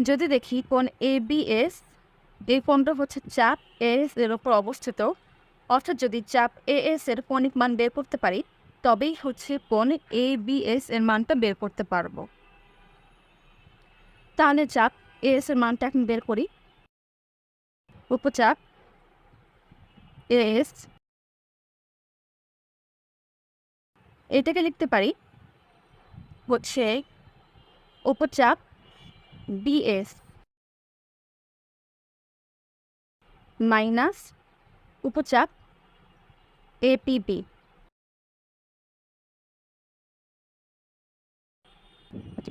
যদি দেখি কোণ এবিএস, এই কোণটা হচ্ছে চাপ এএস এর উপর অবস্থিত, অর্থাৎ যদি চাপ এএস এর কৌণিক মান বের করতে পারি তবেই হচ্ছে কোণ এবিএস এর মানটা বের করতে পারবো। তাহলে চাপ এএস এর মানটা এখন বের করি। উপচাপ এএস, এটাকে লিখতে পারি হচ্ছে উপচাপ বিএস মাইনাস উপচাপ এপিবি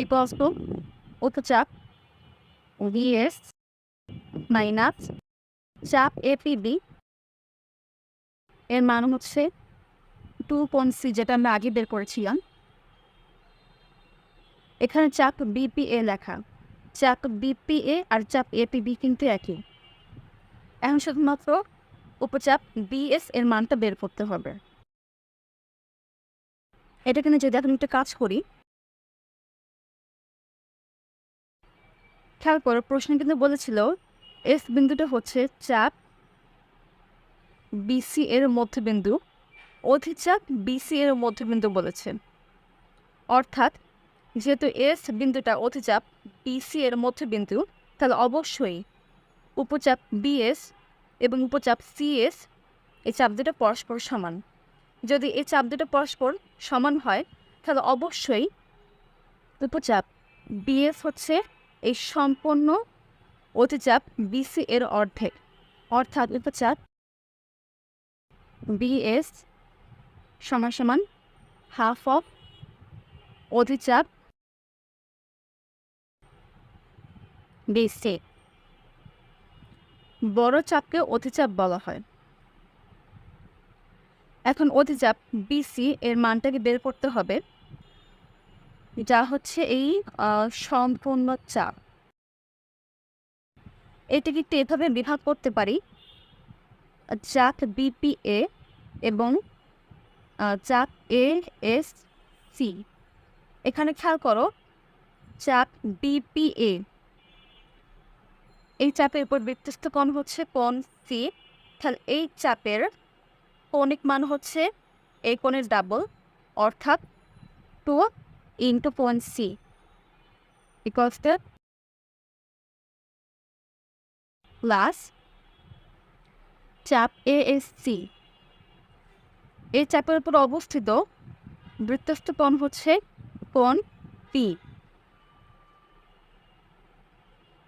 ইকুয়ালস টু উপচাপ বিএস মাইনাস চাপ এপিবি এর মান হচ্ছে 2.c, যেটা আমরা আগে বের করেছিলাম। এখানে চাপ বিপিএ লেখা, চাপ বিপিএ আর চাপ এপিবি কিন্তু একই। এখন শুধুমাত্র উপচাপ বিএস এর মানটা বের করতে হবে। এটা কিন্তু যদি এখন একটা কাজ করি, খেয়াল করো প্রশ্ন কিন্তু বলেছিল এস বিন্দুটা হচ্ছে চাপ বিসি এর মধ্যবিন্দু, অধিচাপ বিসি এর মধ্যবিন্দু বলেছে। অর্থাৎ যেহেতু এস বিন্দুটা অধিচাপ বিসি এর মধ্যবিন্দু, তাহলে অবশ্যই উপচাপ বিএস এবং উপচাপ সিএস এই চাপ দুটো পরস্পর সমান। যদি এই চাপ দুটো পরস্পর সমান হয় তাহলে অবশ্যই উপচাপ বিএস হচ্ছে এই সম্পূর্ণ অধিচাপ বিসি এর অর্ধেক, অর্থাৎ উপচাপ বিএস সমান সমান হাফ অফ অধিচাপ বিসি। বড় চাপকে অধিচাপ বলা হয়। এখন অধিচাপ বিসি এর মানটাকে বের করতে হবে, যা হচ্ছে এই সম্পূর্ণ চাপ। এটাকে একটু এভাবে বিভাগ করতে পারি, চাপ বিপিএ এবং চাপ এ এস সি। এখানে খেয়াল করো চাপ বিপিএ, এই চাপের উপর বৃত্তস্থ কোণ হচ্ছে কোণ সি, তাহলে এই চাপের কৌণিক মান হচ্ছে এই কোণের ডাবল, অর্থাৎ 2 ইন্টু কোণ সি ইকুয়ালস টু প্লাস চাপ এএসসি। এই চাপের উপর অবস্থিত বৃত্তস্থ কোণ হচ্ছে কোণ পি।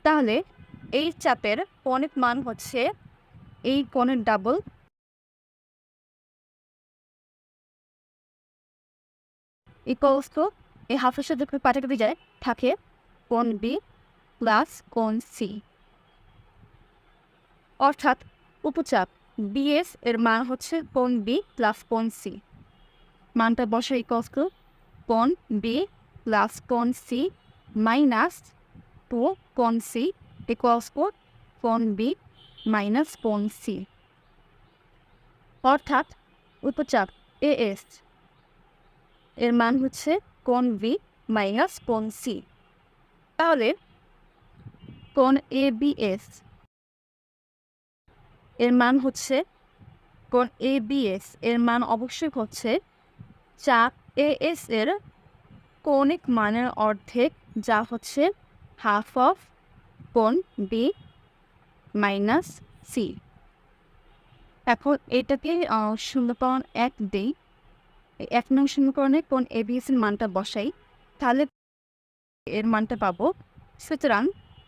তাহলে এই চাপের কৌণিক মান হচ্ছে এই কোণের ডাবল, ইকুয়ালস টু এই হাফের সাথে পাঠাতে যায় থাকে কোণ বি প্লাস কোণ সি। অর্থাৎ উপচাপ বিএস এর মান হচ্ছে কোণ বি প্লাস কোণ সি। মানটা বসে ইকুয়ালস টু কোণ বি প্লাস কোণ সি মাইনাস 2 কোণ সি ইকুয়ালস টু কোণ বি মাইনাস কোণ সি। অর্থাৎ উপচাপ এএস এর মান হচ্ছে কোণ বি মাইনাস কোণ সি। তাহলে কোণ এবিএস এর মান হচ্ছে কোণ এবিএস এর মান অবশ্যই হচ্ছে চাপ এএস এর কৌণিক মানের অর্ধেক, যা হচ্ছে হাফ অফ কোণ বি মাইনাস সি। এখন এটাকে 0.1 দিই, 1 নং সমীকরণে কোণ এবিএস এর মানটা বসাই, তাহলে এর মানটা পাবো। সুতরাং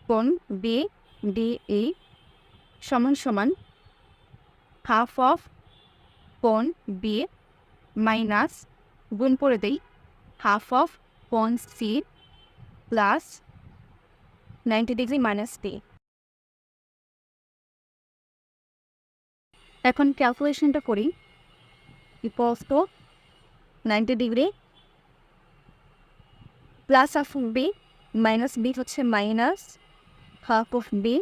কোণ বি ডিই সমান সমান হাফ অফ কোণ বি মাইনাস গুণ করে দেই হাফ অফ কোণ C plus 90 degree minus P. এখন ক্যালকুলেশনটা করি, equals to 90 degree plus half of B minus B হচ্ছে minus half of B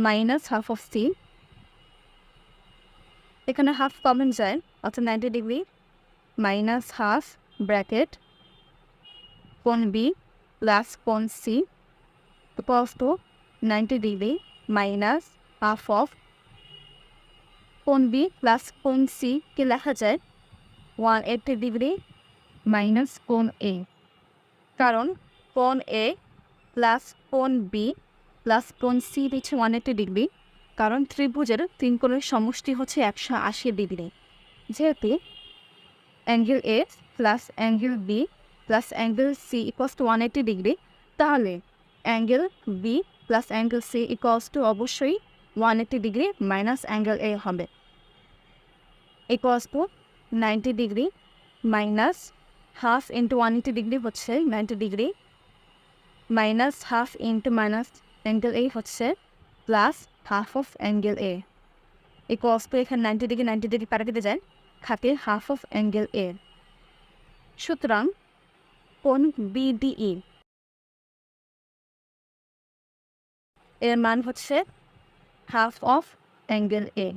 minus half of C. এখানে হাফ কমন যায়, অর্থাৎ 90 ডিগ্রি মাইনাস হাফ ব্র্যাকেট কোণ বি প্লাস কোণ C equals to 90 degree minus half of কোণ B plus কোণ C K লেখা যায় 180 ডিগ্রি মাইনাস কোণ এ, কারণ কোণ এ প্লাস কোণ বি প্লাস কোণ সি দিচ্ছে 180 ডিগ্রি, কারণ ত্রিভুজের তিন কোণের সমষ্টি হচ্ছে 180 ডিগ্রি। যেহেতু angle A plus angle B plus angle C equals to 180 degree, তাহলে angle B plus angle C equals to অবশ্যই 180 ডিগ্রি মাইনাস অ্যাঙ্গেল এ হবে। Equals to 90 degree minus half into 180 degree হচ্ছে 90 degree minus half into minus angle A হচ্ছে plus half of angle A equals to এখানে 90 degree পারে কেটে যায়, থাকে half of angle এ। সুতরাং কোণ বিডিই এর মান হচ্ছে হাফ অফ অ্যাঙ্গেল এ।